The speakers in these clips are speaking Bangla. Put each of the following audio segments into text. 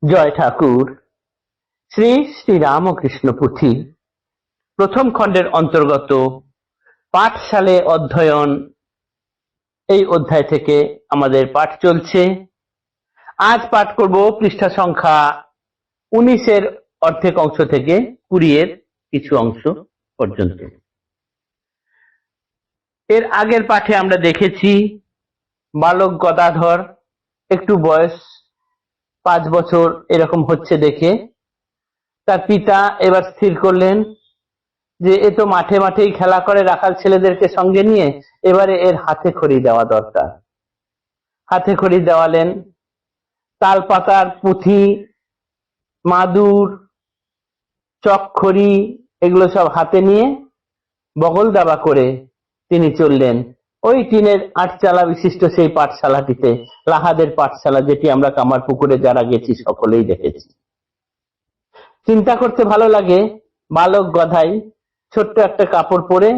জয় ঠাকুর। শ্রী শ্রী রামকৃষ্ণ পুঁথি প্রথম খণ্ডের অন্তর্গত পাঠশালে অধ্যয়ন, এই অধ্যায় থেকে আমাদের পাঠ চলছে। আজ পাঠ করব পৃষ্ঠা সংখ্যা 19-এর অর্ধেক অংশ থেকে 20-এর কিছু অংশ পর্যন্ত। এর আগের পাঠে আমরা দেখেছি বালক গদাধর, একটু বয়স 5 বছর এরকম হচ্ছে দেখে তার পিতা এবার স্থির করলেন যে এ তো মাঠে মাঠেই খেলা করে রাখাল ছেলেদেরকে সঙ্গে নিয়ে, এবারে এর হাতে খড়ি দেওয়া দরকার। হাতে খড়ি দেওয়ালেন, তাল পাতার পুঁথি, মাদুর, চকখড়ি এগুলো সব হাতে নিয়ে বগল দাবা করে তিনি চললেন ওই টিনের 8 চালা বিশিষ্ট সেই পাঠশালাটিতে, লাহাদের পাঠশালা, যেটি আমরা কামারপুকুরে যারা গেছি সকলেই দেখেছি। চিন্তা করতে ভালো লাগে, বালক গধাই ছোট্ট একটা কাপড় পরে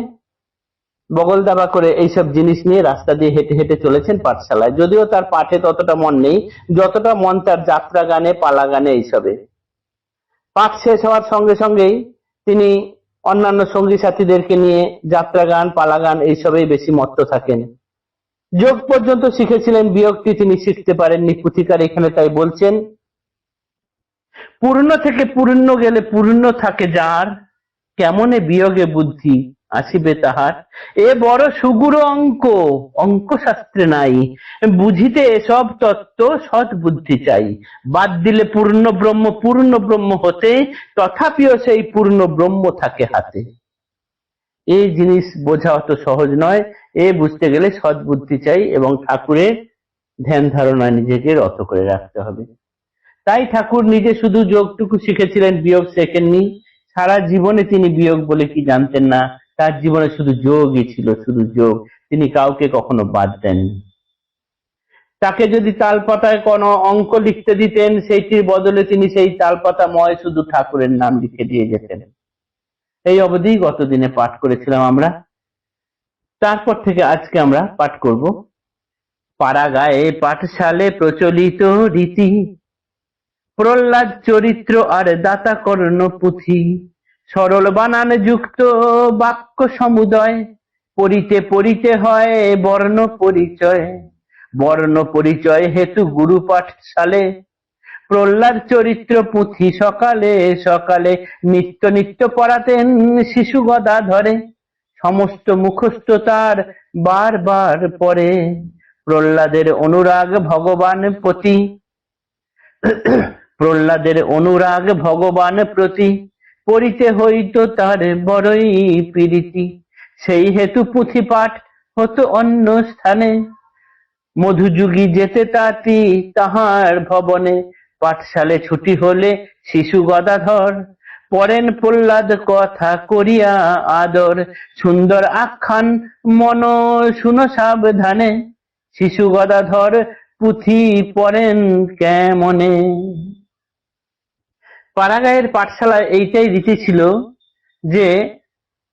বগল দাবা করে এইসব জিনিস নিয়ে রাস্তা দিয়ে হেঁটে হেঁটে চলেছেন পাঠশালায়। যদিও তার পাঠে ততটা মন নেই যতটা মন তার যাত্রা গানে, পালা গানে, এইসবে। পাঠ শেষ হওয়ার সঙ্গে সঙ্গেই তিনি অন্যান্য সঙ্গী সাথীদেরকে নিয়ে যাত্রা গান, পালা গান এইসবেই বেশি মত্ত থাকেন। যোগ পর্যন্ত শিখেছিলেন, বিয়োগটি তিনি শিখতে পারেননি। পুথিকার এখানে তাই বলছেন, পূর্ণ থেকে পূর্ণ গেলে পূর্ণ থাকে যার, কেমনে বিয়োগে বুদ্ধি আসিবে তাহার। এ বড় সুগুর অঙ্ক, অঙ্ক শাস্ত্রে নাই, বুঝিতে এসব তত্ত্ব সৎ বুদ্ধি চাই। বাদ দিলে পূর্ণ ব্রহ্ম পূর্ণ ব্রহ্ম হতে, তথাপিও সেই পূর্ণ ব্রহ্ম থাকে হাতে। এই জিনিস বোঝা অত সহজ নয়, এ বুঝতে গেলে সৎ বুদ্ধি চাই এবং ঠাকুরের ধ্যান ধারণা নিজেকে রত করে রাখতে হবে। তাই ঠাকুর নিজে শুধু যোগটুকু শিখেছিলেন, বিয়োগ শেখেননি। সারা জীবনে তিনি বিয়োগ বলে কি জানতেন না। তার জীবনে শুধু যোগই ছিল, শুধু যোগ। তিনি কাউকে কখনো বাদ দেননি। তাকে যদি তালপাতায় কোনো অঙ্ক লিখতে দিতেন, সেইটির বদলে তিনি সেই তালপাতাময় শুধু ঠাকুরের নাম লিখে দিয়ে যেতেন। এই অবধি গতদিনে পাঠ করেছিলাম আমরা। তারপর থেকে আজকে আমরা পাঠ করব। পাড়াগাঁয়ে পাঠশালে প্রচলিত রীতি, প্রহ্লাদ চরিত্র আর দাতা কর্ণ পুঁথি, সরল বানান যুক্ত বাক্য সমুদয়, পড়িতে পড়িতে হয় বর্ণ পরিচয়। বর্ণ পরিচয় হেতু গুরু পাঠশালে, প্রহ্লাদ চরিত্র পুঁথি সকালে সকালে নিত্য নিত্য পড়াতেন শিশু গদাধরে। সমস্ত মুখস্থ তার বার বার পড়ে, প্রহ্লাদের অনুরাগ ভগবান প্রতি, প্রহ্লাদের অনুরাগ ভগবান প্রতি, পড়িতে হইত তার বড়ই প্রীতি। সেই হেতু পুঁথি পাঠ হতো অন্য স্থানে, মধুযুগী যেতে তাতি তাহার ভবনে। পাঠশালে ছুটি হলে শিশু গদাধর, পড়েন প্রহ্লাদ কথা করিয়া আদর। সুন্দর আখ্যান মন শুনো সাবধানে, শিশু গদাধর পুঁথি পড়েন কেমনে। পাড়াগাঁয়ের পাঠশালায় এইটাই রীতি ছিল যে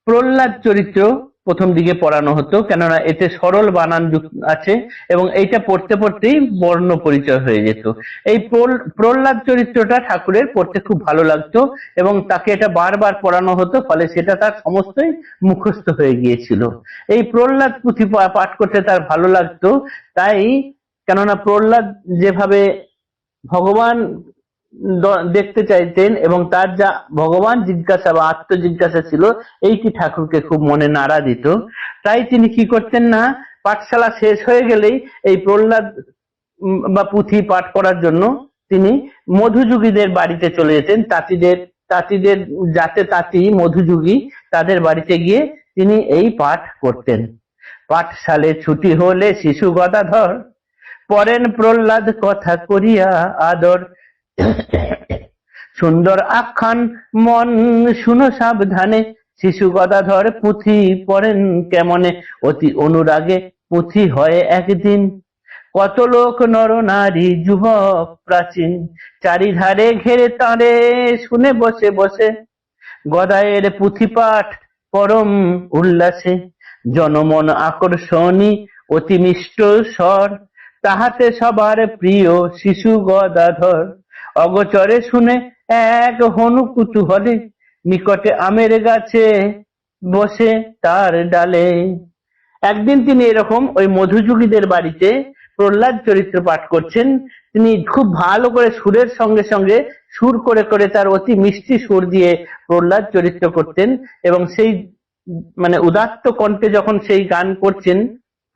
প্রহ্লাদ চরিত্র প্রথম দিকে পড়ানো হতো, কেননা এতে সরল বানান আছে এবং এইটা পড়তে পড়তেই বর্ণ পরিচয় হয়ে যেত। এই প্রহ্লাদ চরিত্রটা ঠাকুরের পড়তে খুব ভালো লাগতো এবং তাকে এটা বারবার পড়ানো হতো, ফলে সেটা তার সমস্তই মুখস্থ হয়ে গিয়েছিল। এই প্রহ্লাদ পুঁথি পাঠ করতে তার ভালো লাগতো, তাই কেননা প্রহ্লাদ যেভাবে ভগবান দেখতে চাইতেন এবং তার যা ভগবান জিজ্ঞাসা বা আত্মজিজ্ঞাসা ছিল, এইটি ঠাকুরকে খুব মনে নাড়া দিত। তাই তিনি কি করতেন না, পাঠশালা শেষ হয়ে গেলেই এই প্রহ্লাদ বা পুঁথি পাঠ করার জন্য তিনি মধুযুগীদের বাড়িতে চলে যেতেন। তাঁতিদের যাতে তাঁতি মধুযুগী, তাদের বাড়িতে গিয়ে তিনি এই পাঠ করতেন। পাঠশালে ছুটি হলে শিশু গদাধর, পড়েন প্রহ্লাদ কথা করিয়া আদর। সুন্দর আখ্যান মন শুনো সাবধানে, শিশু গদাধর পুঁথি পড়েন কেমনে। অতি অনুরাগে পুঁথি হয় একদিন, কত লোক নর নারী যুবক প্রাচীন, চারিধারে ঘেরে তাঁরে শুনে বসে বসে। গদায়ের পুঁথি পাঠ পরম উল্লাসে, জনমন আকর্ষণী অতি মিষ্ট স্বর, তাহাতে সবার প্রিয় শিশু গদাধর। অগোচরে শুনে এক হনু কুতূহলে নিকটে আমের গাছে বসে তার ডালে। একদিন তিনি এরকম ওই মধুযুগীদের বাড়িতে প্রহ্লাদ চরিত্র পাঠ করছেন। তিনি খুব ভালো করে সুরের সঙ্গে সঙ্গে সুর করে করে তার অতি মিষ্টি সুর দিয়ে প্রহ্লাদ চরিত্র করতেন, এবং সেই মানে উদাত্ত কণ্ঠে যখন সেই গান করছেন,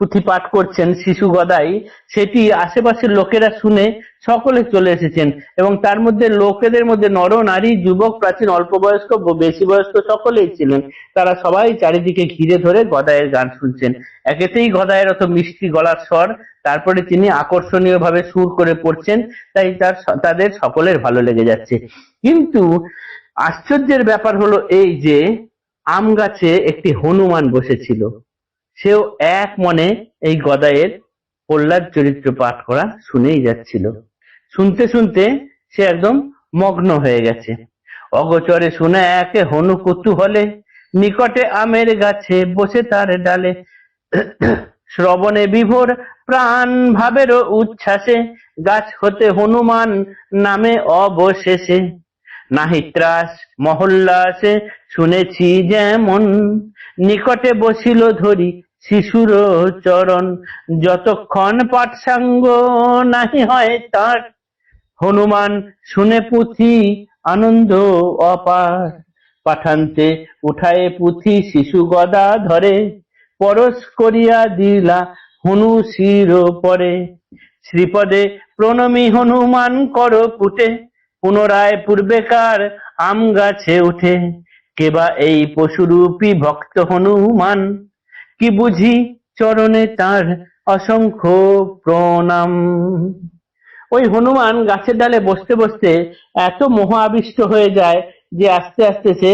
পুঁথি পাঠ করছেন শিশু গদাই, সেটি আশেপাশের লোকেরা শুনে সকলে চলে এসেছেন, এবং তার মধ্যে লোকেদের মধ্যে নর নারী যুবক প্রাচীন অল্প বয়স্ক বেশি বয়স্ক সকলেই ছিলেন। তারা সবাই চারিদিকে ঘিরে ধরে গদাইয়ের গান শুনছেন। একেতেই গদাইয়ের অত মিষ্টি গলার স্বর, তারপরে তিনি আকর্ষণীয় ভাবে সুর করে পড়ছেন, তাই তাদের সকলের ভালো লেগে যাচ্ছে। কিন্তু আশ্চর্যের ব্যাপার হলো এই যে আম গাছে একটি হনুমান বসেছিল। সেও এক মনে এই গদাইয়ের প্রহ্লাদ চরিত্র পাঠ করা শুনেই যাচ্ছিল। শুনতে শুনতে সে একদম মগ্ন হয়ে গেছে। অগোচরে শুনে একে হনু কুতূহলে নিকটে আমের গাছে বসে তার ডালে। শ্রবণে বিভোর প্রাণ ভাবেরও উচ্ছ্বাসে গাছ হতে হনুমান নামে অবশেষে। নাহি ত্রাস মহল্লাসে শুনেছি যেমন নিকটে বসিল ধরি শিশুর চরণ। যতক্ষণ পাঠসাঙ্গ নাহি হয় তার হনুমান শুনে পুঁথি আনন্দ অপার। পাঠান্তে উঠায়ে পুঁথি শিশু গদা ধরে পরশ করিয়া দিলা হনু শির পরে। শ্রীপদে প্রণমী হনুমান কর পুটে পুনরায় পূর্বেকার আম গাছে উঠে। কেবা এই পশুরূপী ভক্ত হনুমান কি বুঝি চরণে তার অসংখ্য প্রণাম। ওই হনুমান গাছের ডালে বসতে বসতে এত মোহ আবিষ্ট হয়ে যায় যে আস্তে আস্তে সে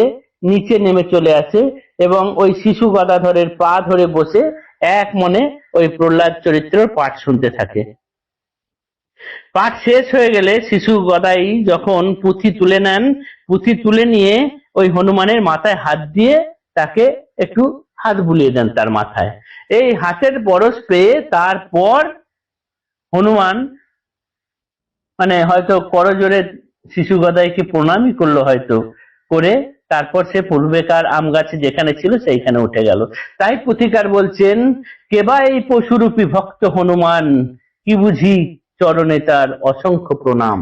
নিচে নেমে চলে আসে এবং ওই শিশু গদাধরের পা ধরে বসে এক মনে ওই প্রহ্লাদ চরিত্র পাঠ শুনতে থাকে। পাঠ শেষ হয়ে গেলে শিশু গদাই যখন পুঁথি তুলে নেন, পুঁথি তুলে নিয়ে ওই হনুমানের মাথায় হাত দিয়ে তাকে একটু হাত বুলিয়ে দেন তার মাথায়। এই হাতের পরশ পেয়ে তারপর হনুমান মানে হয়তো করজোরে শিশু গদাইকে প্রণামই করলো, হয়তো করে তারপর সে পূর্বেকার আম গাছে যেখানে ছিল সেইখানে উঠে গেল। তাই পুথিকার বলছেন, কেবা এই পশুরূপী ভক্ত হনুমান কি বুঝি চরণে তার অসংখ্য প্রণাম।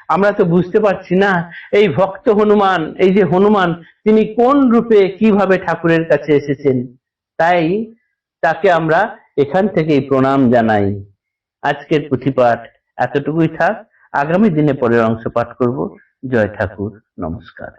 আমরা তো বুঝতে পারছি না এই ভক্ত হনুমান, এই যে হনুমান, তিনি কোন রূপে কিভাবে ঠাকুরের কাছে এসেছেন, তাই তাকে আমরা এখান থেকেই প্রণাম জানাই। আজকের পুঁথিপাঠ এতটুকুই থাক, আগামী দিনে পরের অংশ পাঠ করব। জয় ঠাকুর, নমস্কার।